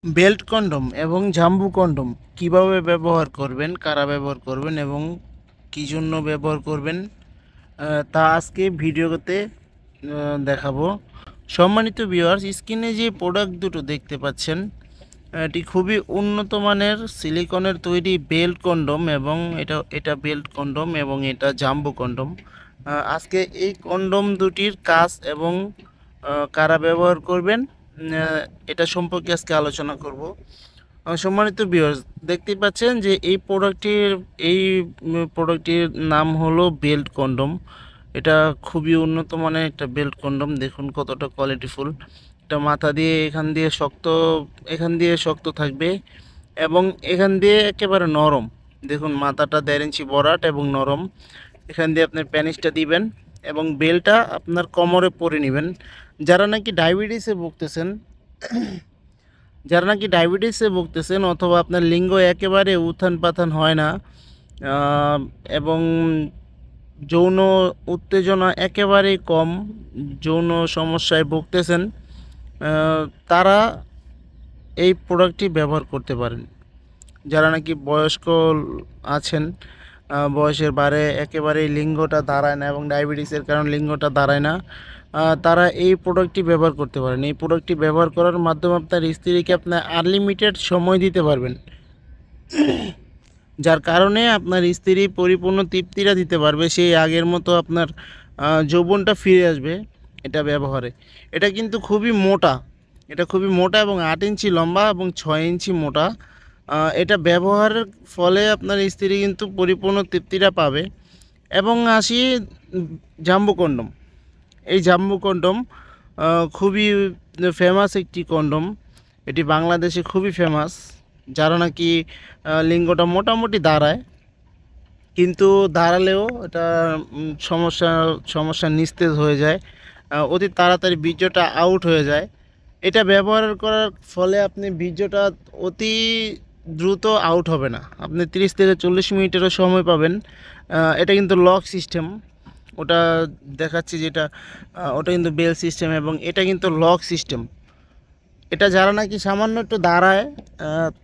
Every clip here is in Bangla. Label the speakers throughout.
Speaker 1: বেল্ট কন্ডম এবং জাম্বু কন্ডম কিভাবে ব্যবহার করবেন, কারা ব্যবহার করবেন এবং কী জন্য ব্যবহার করবেন তা আজকে ভিডিওতে দেখাবো। সম্মানিত ভিউয়ার্স, স্ক্রিনে যে প্রোডাক্ট দুটো দেখতে পাচ্ছেন এটি খুবই উন্নত মানের সিলিকনের তৈরি বেল্ট কন্ডম এবং এটা বেল্ট কন্ডম এবং এটা জাম্বু কন্ডম। আজকে এই কন্ডম দুটির কাজ এবং কারা ব্যবহার করবেন এটা সম্পর্কে আজকে আলোচনা করব। সম্মানিত ভিউয়ার্স, দেখতেই পাচ্ছেন যে এই প্রোডাক্টটির নাম হলো বেল্ট কন্ডম। এটা খুবই উন্নত মানের একটা বেল্ট কন্ডম। দেখুন কতটা কোয়ালিটিফুল। এটা মাথা দিয়ে এখান দিয়ে শক্ত থাকবে এবং এখান দিয়ে একেবারে নরম। দেখুন মাথাটা 1.5 ইঞ্চি বরাট এবং নরম। এখান দিয়ে আপনার প্যানিসটা দিবেন এবং বেলটা আপনার কোমরে পরে নেবেন। যারা নাকি ডায়াবেটিসে ভুগতেছেন অথবা আপনার লিঙ্গ একেবারে উত্থান পাথান হয় না এবং যৌন উত্তেজনা একেবারেই কম, যৌন সমস্যায় ভুগতেছেন, তারা এই প্রোডাক্টটি ব্যবহার করতে পারেন। যারা নাকি বয়স্ক আছেন, বয়সের বারে একেবারেই লিঙ্গটা দাঁড়ায় না এবং ডায়াবেটিসের কারণে লিঙ্গটা দাঁড়ায় না, তারা এই প্রোডাক্টটি ব্যবহার করতে পারেন। এই প্রোডাক্টটি ব্যবহার করার মাধ্যমে আপনার স্ত্রীকে আপনার আনলিমিটেড সময় দিতে পারবেন, যার কারণে আপনার স্ত্রী পরিপূর্ণ তৃপ্তিটা দিতে পারবে, সেই আগের মতো আপনার যৌবনটা ফিরে আসবে এটা ব্যবহারে। এটা কিন্তু খুবই মোটা, এবং 8 ইঞ্চি লম্বা এবং 6 ইঞ্চি মোটা। এটা ব্যবহারের ফলে আপনার স্ত্রী কিন্তু পরিপূর্ণ তৃপ্তিটা পাবে। এবং আসি জাম্বু কন্ডম। এই জাম্বু কন্ডম খুবই ফেমাস একটি কন্ডম। এটি বাংলাদেশে খুবই ফেমাস। যারা নাকি লিঙ্গটা মোটামুটি দাঁড়ায়, কিন্তু দাঁড়ালেও এটা সমস্যা নিস্তেজ হয়ে যায়, অতি তাড়াতাড়ি বীর্যটা আউট হয়ে যায়। এটা ব্যবহার করার ফলে আপনি বীর্যটা অতি দ্রুত আউট হবে না, আপনি 30 থেকে 40 মিনিটেরও সময় পাবেন। এটা কিন্তু লক সিস্টেম, ওটা দেখাচ্ছি যেটা, ওটা কিন্তু বেল সিস্টেম এবং এটা কিন্তু লক সিস্টেম। এটা যারা নাকি সামান্য একটু দাঁড়ায়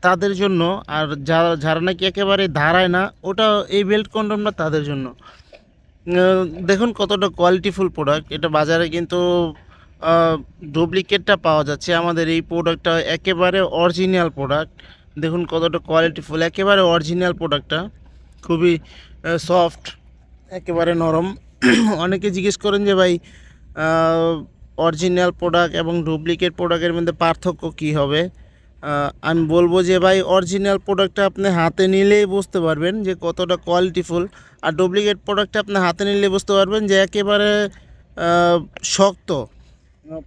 Speaker 1: তাদের জন্য, আর যারা নাকি একেবারে দাঁড়ায় না, ওটা এই বেল্ট কন্ডমটা তাদের জন্য। দেখুন কতটা কোয়ালিটিফুল প্রোডাক্ট। এটা বাজারে কিন্তু ডুপ্লিকেটটা পাওয়া যাচ্ছে, আমাদের এই প্রোডাক্টটা একেবারে অরিজিনাল প্রোডাক্ট। দেখুন কতটা কোয়ালিটিফুল, একেবারে অরিজিনাল প্রোডাক্টটা, খুবই সফট, একেবারে নরম। অনেকে জিজ্ঞেস করেন যে ভাই অরিজিনাল প্রোডাক্ট এবং ডুপ্লিকেট প্রোডাক্টের মধ্যে পার্থক্য কী হবে। আমি বলবো যে ভাই অরিজিনাল প্রোডাক্টটা আপনি হাতে নিলেই বুঝতে পারবেন যে কতটা কোয়ালিটিফুল, আর ডুপ্লিকেট প্রোডাক্টটা আপনি হাতে নিলে বুঝতে পারবেন যে একেবারে শক্ত,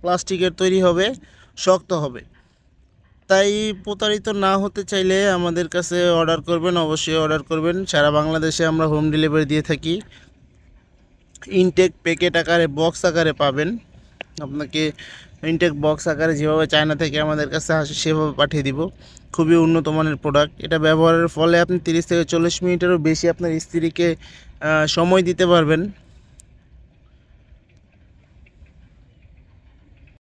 Speaker 1: প্লাস্টিকের তৈরি হবে, শক্ত হবে। তাই প্রতারিত না হতে চাইলে আমাদের কাছে অর্ডার করবেন, অবশ্যই অর্ডার করবেন। সারা বাংলাদেশে আমরা হোম ডেলিভারি দিয়ে থাকি। ইনটেক প্যাকেট আকারে, বক্স আকারে পাবেন। আপনাকে ইনটেক বক্স আকারে যেভাবে চায়না থেকে আমাদের কাছে আসে সেভাবে পাঠিয়ে দিব। খুবই উন্নত মানের প্রোডাক্ট। এটা ব্যবহারের ফলে আপনি 30 থেকে 40 মিনিটেরও বেশি আপনার স্ত্রীকে সময় দিতে পারবেন।